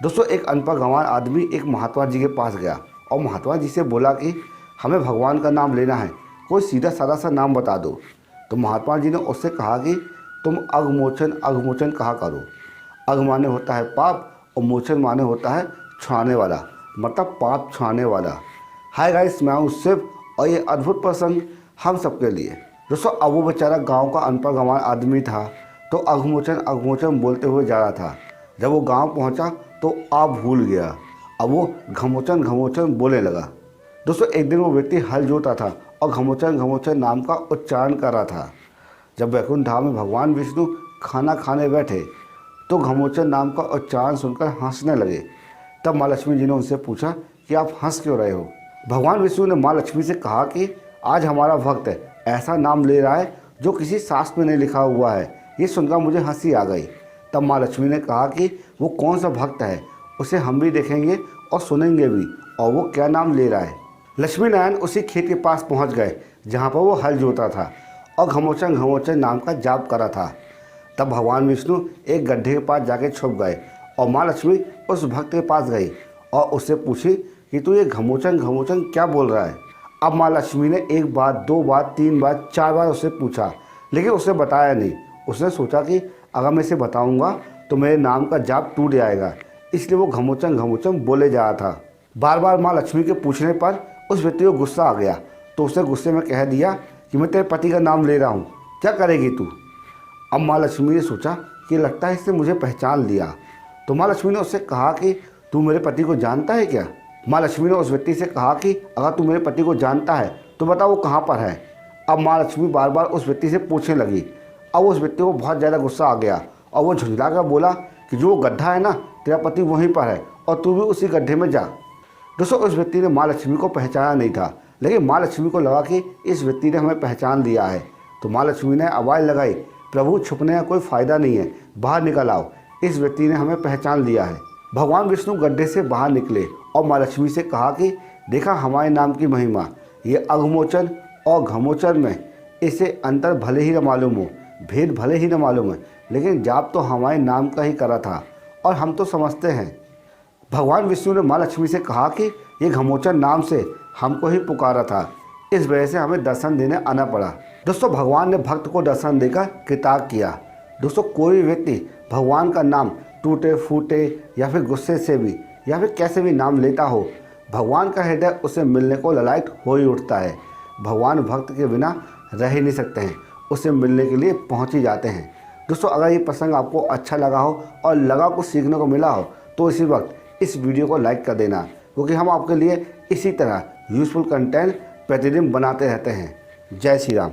दोस्तों एक अनपढ़ गंवार आदमी एक महात्मा जी के पास गया और महात्मा जी से बोला कि हमें भगवान का नाम लेना है, कोई सीधा साधा सा नाम बता दो। तो महात्मा जी ने उससे कहा कि तुम अघमोचन अघमोचन कहा करो। अघ माने होता है पाप और मोचन माने होता है छुड़ाने वाला, मतलब पाप छुड़ाने वाला। हाय गाइस, मैं हूं शिव और ये अद्भुत प्रसंग हम सबके लिए। दोस्तों अब वो बेचारा गाँव का अनपढ़ गंवार आदमी था, तो अघमोचन अघमोचन बोलते हुए जा रहा था। जब वो गांव पहुंचा तो आप भूल गया, अब वो घमोचन घमोचन बोलने लगा। दोस्तों एक दिन वो व्यक्ति हल जोता था और घमोचन घमोचन नाम का उच्चारण कर रहा था। जब वैकुंठ धाम में भगवान विष्णु खाना खाने बैठे तो घमोचन नाम का उच्चारण सुनकर हंसने लगे। तब माँ लक्ष्मी जी ने उनसे पूछा कि आप हंस क्यों रहे हो। भगवान विष्णु ने माँ लक्ष्मी से कहा कि आज हमारा भक्त ऐसा नाम ले रहा है जो किसी शास्त्र में नहीं लिखा हुआ है। ये सुनकर मुझे हंसी आ गई। तब माँ लक्ष्मी ने कहा कि वो कौन सा भक्त है, उसे हम भी देखेंगे और सुनेंगे भी, और वो क्या नाम ले रहा है। लक्ष्मी नारायण उसी खेत के पास पहुंच गए जहां पर वो हल जोता था और घमोचन घमोचन नाम का जाप कर रहा था। तब भगवान विष्णु एक गड्ढे के पास जाके छुप गए और माँ लक्ष्मी उस भक्त के पास गई और उससे पूछी कि तू ये घमोचन घमोचन क्या बोल रहा है। अब माँ लक्ष्मी ने एक बार, दो बार, तीन बार, चार बार उससे पूछा, लेकिन उसने बताया नहीं। उसने सोचा कि अगर मैं इसे बताऊंगा तो मेरे नाम का जाप टूट जाएगा, इसलिए वो घमोचन घमोचन बोले जा रहा था। बार बार माँ लक्ष्मी के पूछने पर उस व्यक्ति को गुस्सा आ गया, तो उसने गुस्से में कह दिया कि मैं तेरे पति का नाम ले रहा हूँ, क्या करेगी तू। अब माँ लक्ष्मी ने सोचा कि लगता है इसने मुझे पहचान लिया, तो माँ लक्ष्मी ने उससे कहा कि तू मेरे पति को जानता है क्या। माँ लक्ष्मी ने उस व्यक्ति से कहा कि अगर तू मेरे पति को जानता है तो बता वो कहाँ पर है। अब माँ लक्ष्मी बार बार उस व्यक्ति से पूछने लगी। अब उस व्यक्ति को बहुत ज़्यादा गुस्सा आ गया और वो झुंझला कर बोला कि जो गड्ढा है ना, तेरा पति वहीं पर है और तू भी उसी गड्ढे में जा। दोस्तों उस व्यक्ति ने माँ लक्ष्मी को पहचाना नहीं था, लेकिन माँ लक्ष्मी को लगा कि इस व्यक्ति ने हमें पहचान लिया है। तो माँ लक्ष्मी ने आवाज़ लगाई, प्रभु छुपने का कोई फ़ायदा नहीं है, बाहर निकल आओ, इस व्यक्ति ने हमें पहचान लिया है। भगवान विष्णु गड्ढे से बाहर निकले और माँ लक्ष्मी से कहा कि देखा हमारे नाम की महिमा, ये अघमोचन और घमोचन में इसे अंतर भले ही न मालूम हो, भेद भले ही न मालूम है, लेकिन जाप तो हमारे नाम का ही करा था और हम तो समझते हैं। भगवान विष्णु ने माँ लक्ष्मी से कहा कि ये घमोचन नाम से हमको ही पुकारा था, इस वजह से हमें दर्शन देने आना पड़ा। दोस्तों भगवान ने भक्त को दर्शन देकर कृतार्थ किया। दोस्तों कोई व्यक्ति भगवान का नाम टूटे फूटे या फिर गुस्से से भी या फिर कैसे भी नाम लेता हो, भगवान का हृदय उसे मिलने को ललायत हो ही उठता है। भगवान भक्त के बिना रह ही नहीं सकते हैं, उसे मिलने के लिए पहुंच ही जाते हैं। दोस्तों अगर ये प्रसंग आपको अच्छा लगा हो और लगा कुछ सीखने को मिला हो तो इसी वक्त इस वीडियो को लाइक कर देना, क्योंकि हम आपके लिए इसी तरह यूज़फुल कंटेंट प्रतिदिन बनाते रहते हैं। जय श्री राम।